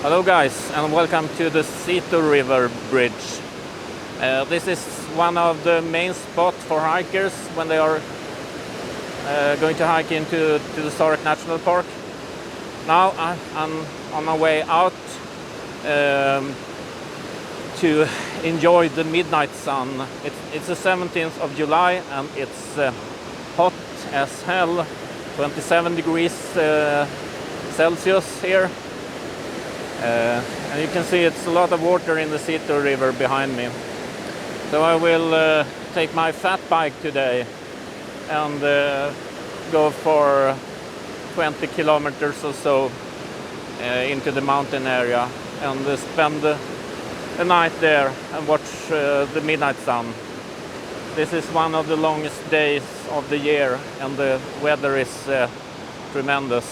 Hello guys, and welcome to the Sito River Bridge. This is one of the main spots for hikers when they are going to hike into the Jåkkmokk National Park. Now I'm on my way out to enjoy the midnight sun. It's the 17th of July and it's hot as hell, 27 degrees Celsius here. And you can see it's a lot of water in the Sito River behind me. So I will take my fat bike today and go for 20 kilometers or so into the mountain area and spend the night there and watch the midnight sun. This is one of the longest days of the year and the weather is tremendous.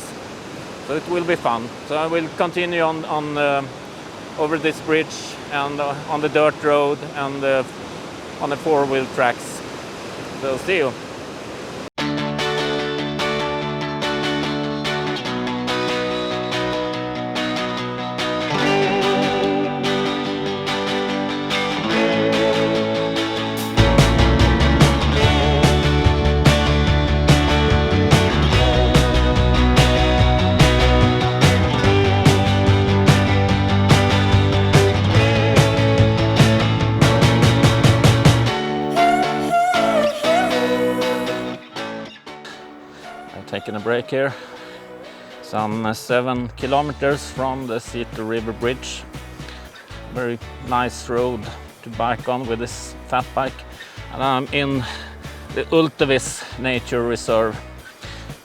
So it will be fun. So I will continue on over this bridge and on the dirt road and on the four-wheel tracks. So see you. Taking a break here, some 7 kilometers from the Sito River Bridge. Very nice road to bike on with this fat bike. And I'm in the Ultevis Nature Reserve,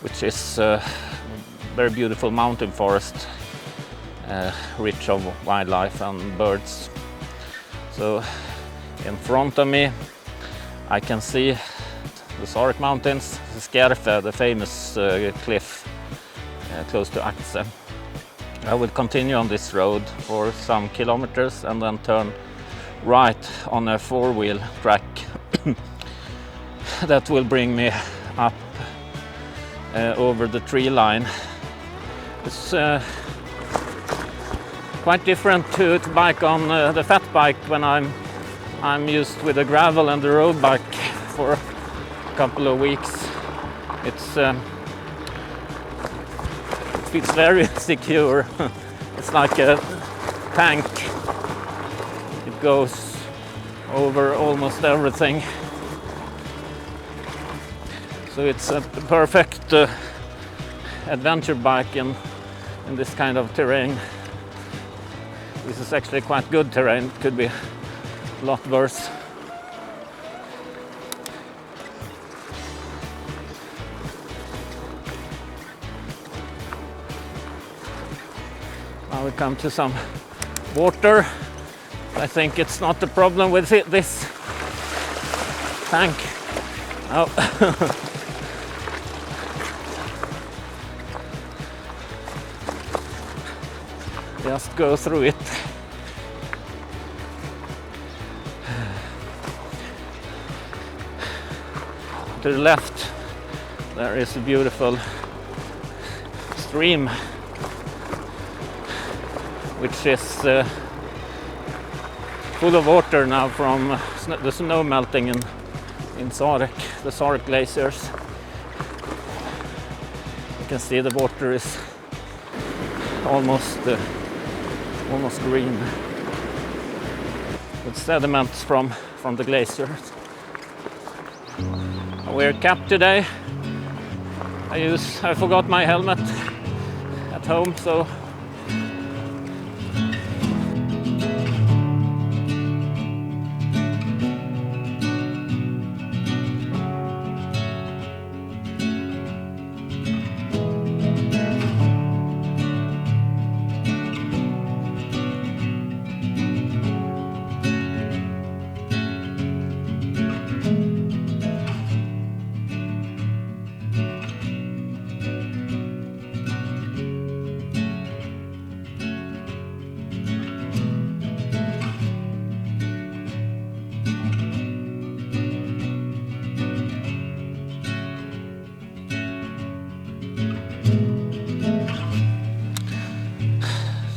which is a very beautiful mountain forest, rich of wildlife and birds. So in front of me I can see the Jåkmåhkke mountains, the famous cliff close to Akse. I will continue on this road for some kilometers and then turn right on a four-wheel track that will bring me up over the tree line. It's quite different to bike on the fat bike when I'm used with the gravel and the road bike for couple of weeks. It feels very secure. It's like a tank. It goes over almost everything. So it's a perfect adventure bike in this kind of terrain. This is actually quite good terrain. It could be a lot worse. Now we come to some water. I think it's not a problem with this tank. Oh. Just go through it. To the left there is a beautiful stream which is full of water now from the snow melting in Jåkmåhkke, the Jåkmåhkke glaciers. You can see the water is almost green with sediments from the glaciers. I wear cap today. I forgot my helmet at home, so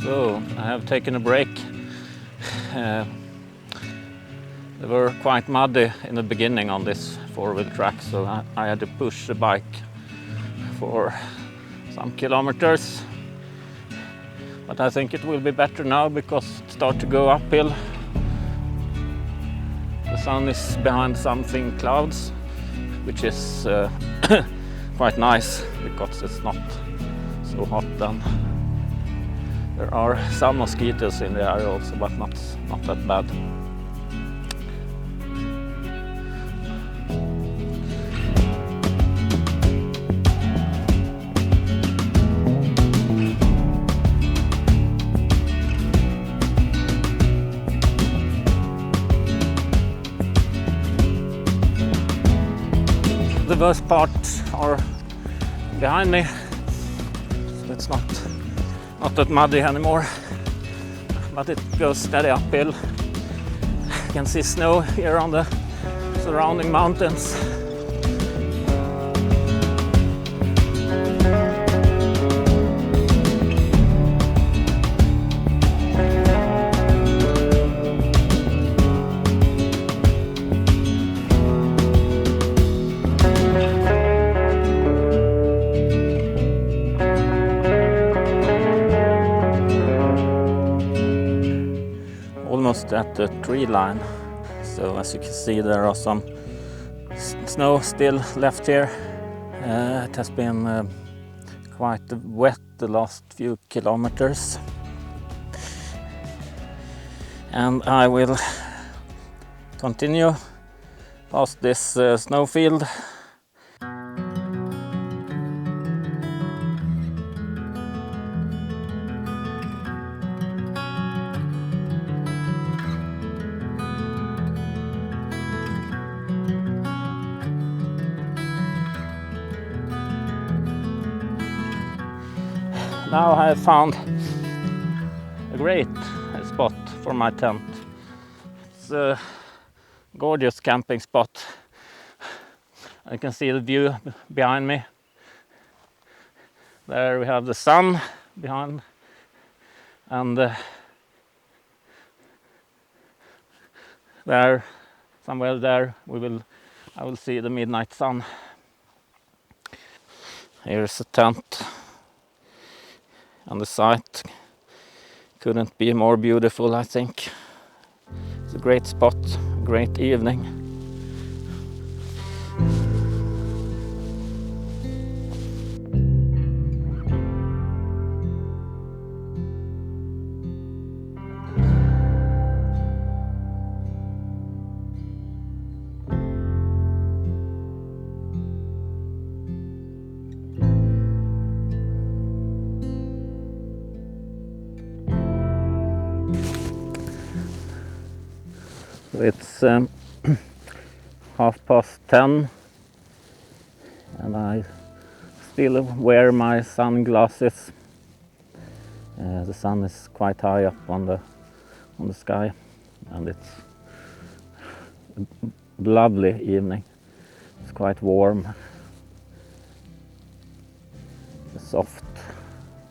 So I have taken a break. They were quite muddy in the beginning on this four-wheel track, so I had to push the bike for some kilometers. But I think it will be better now because it starts to go uphill. The sun is behind some thin clouds, which is quite nice because it's not so hot then. There are some mosquitoes in the area also, but not that bad. The worst parts are behind me, so it's not that muddy anymore, but it goes steady uphill. You can see snow here on the surrounding mountains. Almost at the tree line, so as you can see there are some snow still left here. It has been quite wet the last few kilometers, and I will continue past this snowfield. Now I have found a great spot for my tent. It's a gorgeous camping spot. You can see the view behind me. There we have the sun behind, and there, somewhere there, I will see the midnight sun. Here's a tent. And the site couldn't be more beautiful, I think. It's a great spot, great evening. It's 10:30 and I still wear my sunglasses. The sun is quite high up on the sky, and it's a lovely evening. It's quite warm. A soft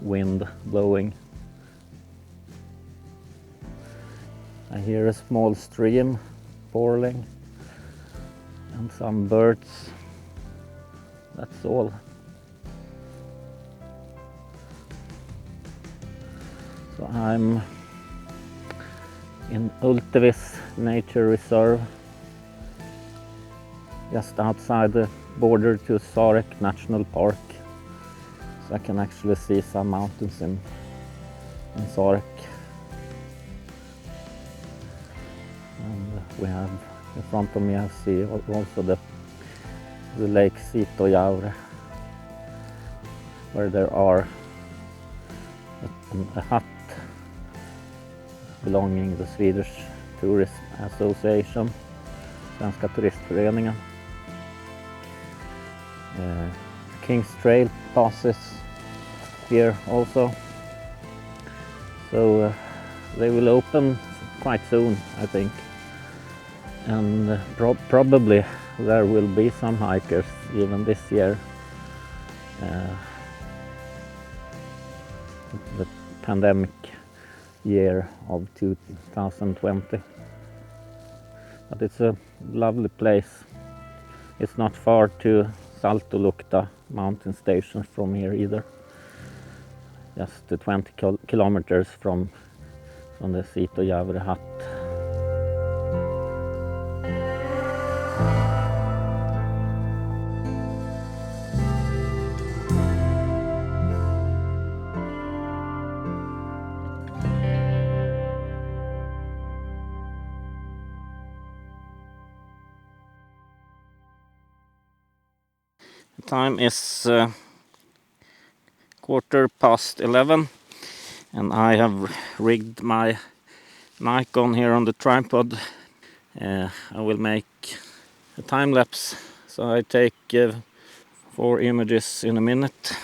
wind blowing. I hear a small stream pouring and some birds. That's all. So I'm in Ultevis Nature Reserve, just outside the border to Sarek National Park. So I can actually see some mountains in Sarek. And we have in front of me, I see also the lake Sitojaure, where there are a hut belonging to the Swedish Tourism Association, Svenska Turistföreningen. King's Trail passes here also, so they will open quite soon, I think, and probably there will be some hikers even this year. The pandemic year of 2020. But it's a lovely place. It's not far to Saltolukta mountain station from here either. Just 20 kilometers from the Sitojärvi hut. The time is 11:15, and I have rigged my mic on here on the tripod. I will make a time lapse, so I take 4 images in a minute,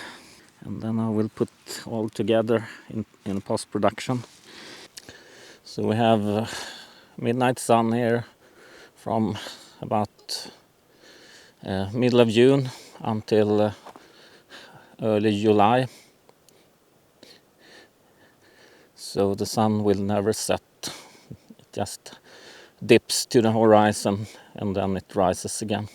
and then I will put all together in post-production. So we have midnight sun here from about middle of June until early July. So the sun will never set. It just dips to the horizon and then it rises again.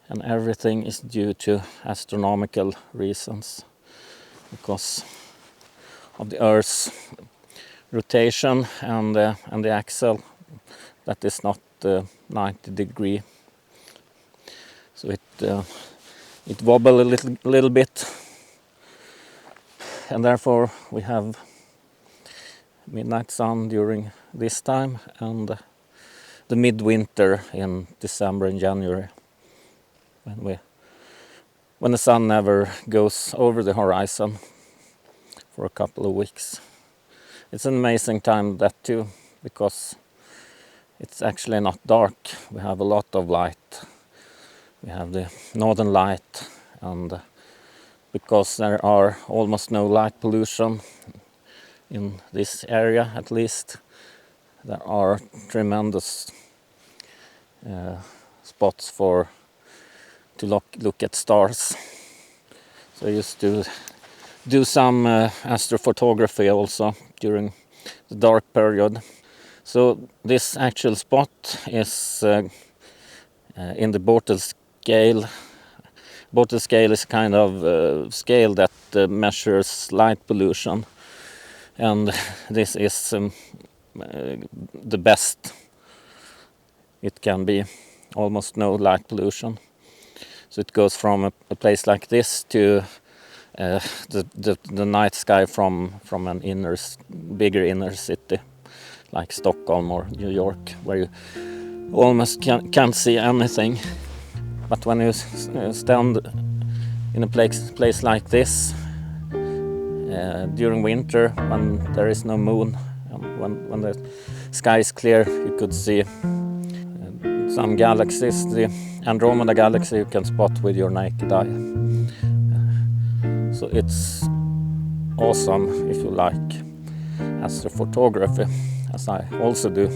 And everything is due to astronomical reasons, because of the Earth's rotation and the axle that is not 90 degree. So it wobble a little bit, and therefore we have midnight sun during this time and the midwinter in December and January, when the sun never goes over the horizon for a couple of weeks. It's an amazing time, that too, because it's actually not dark. We have a lot of light. We have the northern light, and because there are almost no light pollution in this area, at least, there are tremendous spots to look at stars. So I used to do some astrophotography also during the dark period. So this actual spot is in the Bortle scale. Bortle scale is kind of scale that measures light pollution, and this is the best it can be. Almost no light pollution. So it goes from a place like this to the night sky from an bigger inner city like Stockholm or New York, where you almost can't see anything. But when you stand in a place like this during winter, when there is no moon and when the sky is clear, you could see some galaxies. The Andromeda galaxy you can spot with your naked eye. So it's awesome if you like astrophotography, as I also do.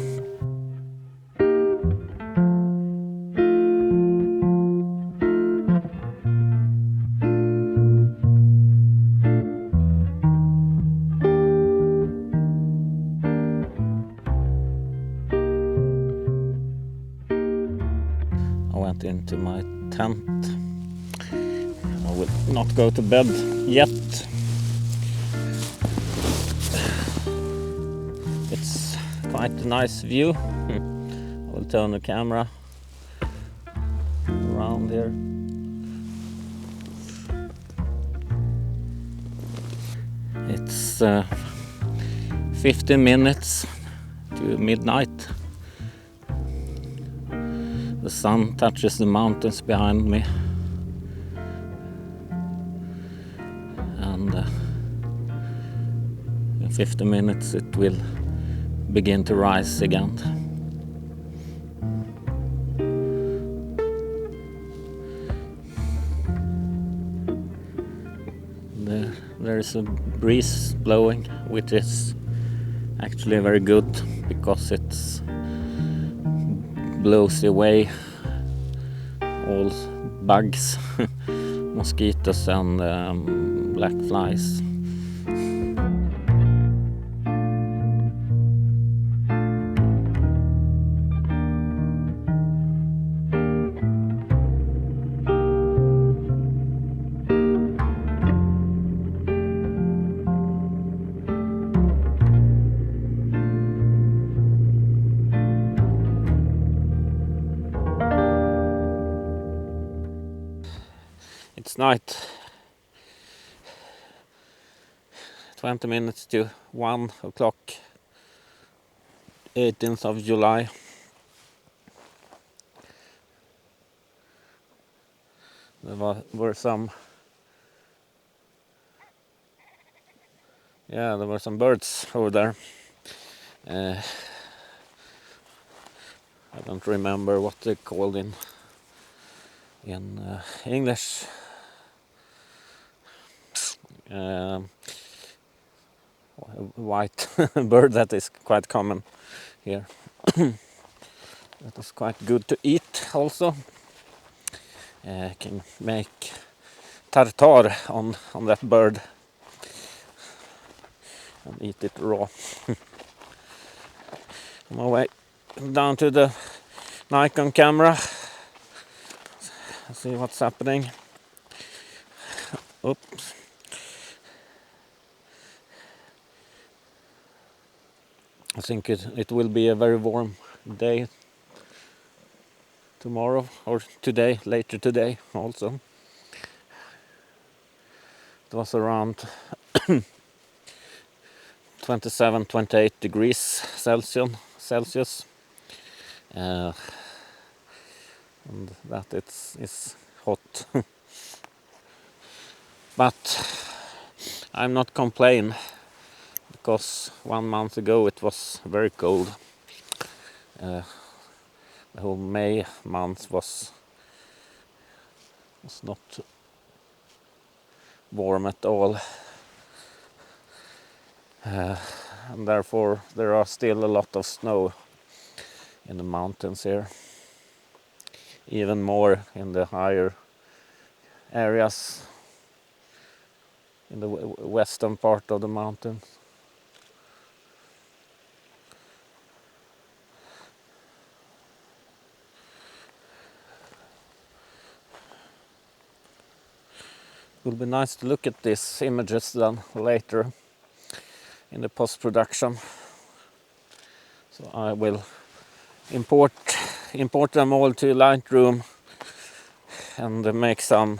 I went into my tent. I will not go to bed yet. It's quite a nice view. I will turn the camera around here. It's 15 minutes to midnight. The sun touches the mountains behind me, and in 50 minutes it will begin to rise again. There is a breeze blowing, which is actually very good, because it's blows away all bugs, mosquitoes and black flies. It's night. 20 minutes to 1 o'clock, 18th of July. There were some birds over there. I don't remember what they're called in English. A white bird that is quite common here. That is quite good to eat also. Can make tartar on that bird and eat it raw. On my way down to the Nikon camera. See what's happening. Oops. I think it will be a very warm day tomorrow or today, later today also. It was around 27-28 degrees Celsius. And that is hot. But I'm not complaining, because 1 month ago it was very cold. The whole May month was not warm at all. And therefore there are still a lot of snow in the mountains here. Even more in the higher areas in the western part of the mountain. It will be nice to look at these images then later in the post-production. So I will import them all to Lightroom and make some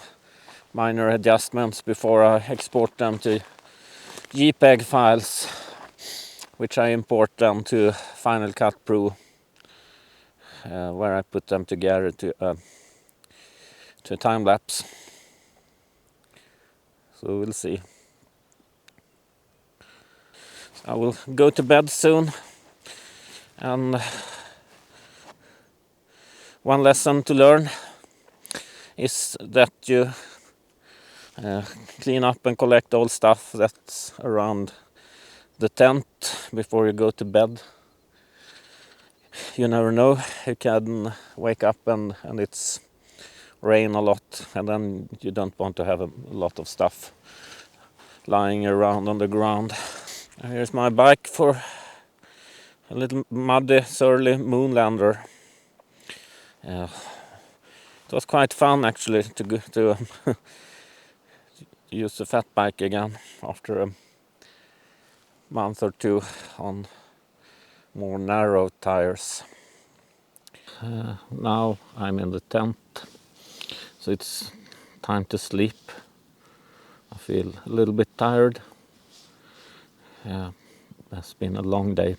minor adjustments before I export them to JPEG files, which I import them to Final Cut Pro, where I put them together to a time lapse. So we'll see. I will go to bed soon, and one lesson to learn is that you clean up and collect all stuff that's around the tent before you go to bed. You never know, you can wake up and it's rain a lot, and then you don't want to have a lot of stuff lying around on the ground. Here's my bike for a little muddy, surly moonlander. It was quite fun actually to use the fat bike again after a month or two on more narrow tires. Now I'm in the tent, so it's time to sleep. I feel a little bit tired. It's been a long day.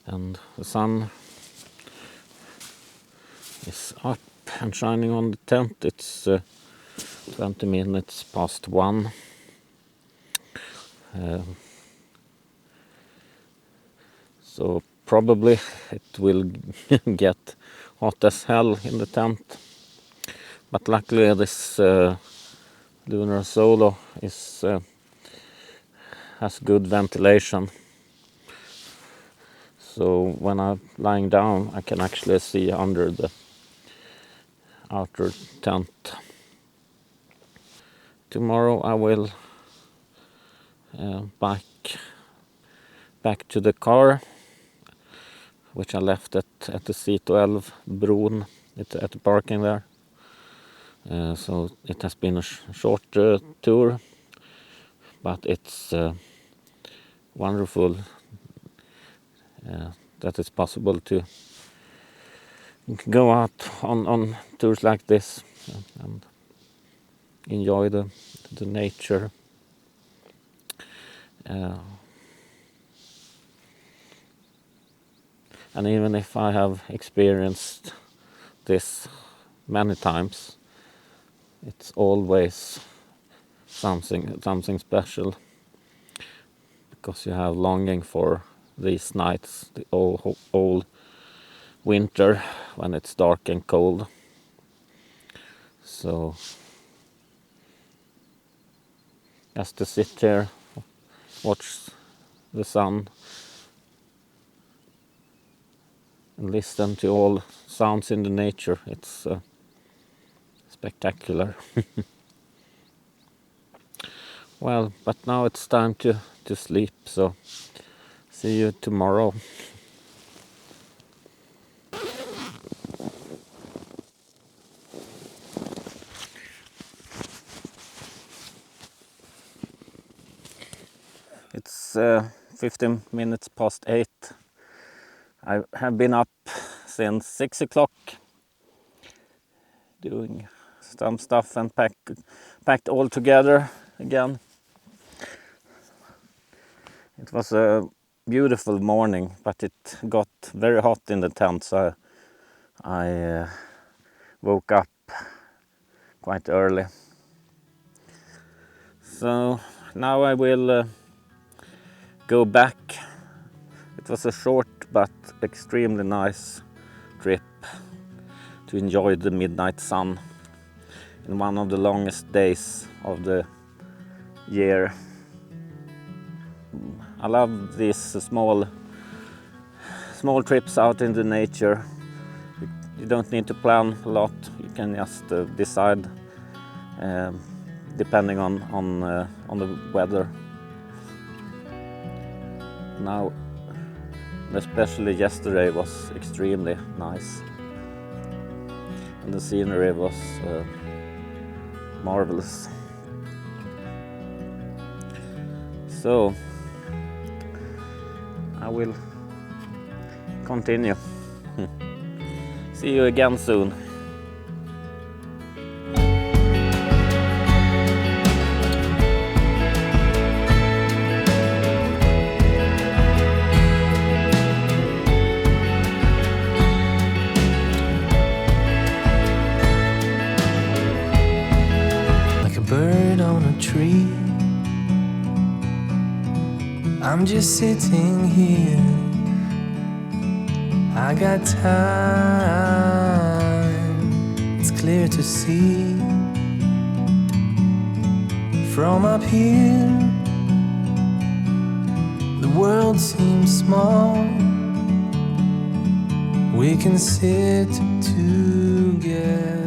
And the sun is up and shining on the tent. It's 20 minutes past 1. So probably it will get hot as hell in the tent. But luckily this lunar solo has good ventilation. So when I'm lying down, I can actually see under the outer tent. Tomorrow I will back to the car, which I left at the C12 Bron at the parking there. So it has been a short tour, but it's wonderful that it's possible to You can go out on tours like this and enjoy the nature. And even if I have experienced this many times, it's always something special, because you have longing for these nights, the old winter when it's dark and cold. So just to sit here, watch the sun and listen to all sounds in the nature, it's spectacular. Well, but now it's time to sleep, so see you tomorrow. It's 15 minutes past 8. I have been up since 6 o'clock doing some stuff and packed all together again. It was a beautiful morning, but it got very hot in the tent, so I woke up quite early. So now I will go back. It was a short but extremely nice trip to enjoy the midnight sun in one of the longest days of the year. I love these small trips out in the nature. You don't need to plan a lot. You can just decide depending on the weather. Now, especially yesterday, was extremely nice, and the scenery was marvelous. So I will continue. See you again soon. Like a bird on a tree, I'm just sitting here. I got time, it's clear to see. From up here, the world seems small. We can sit together.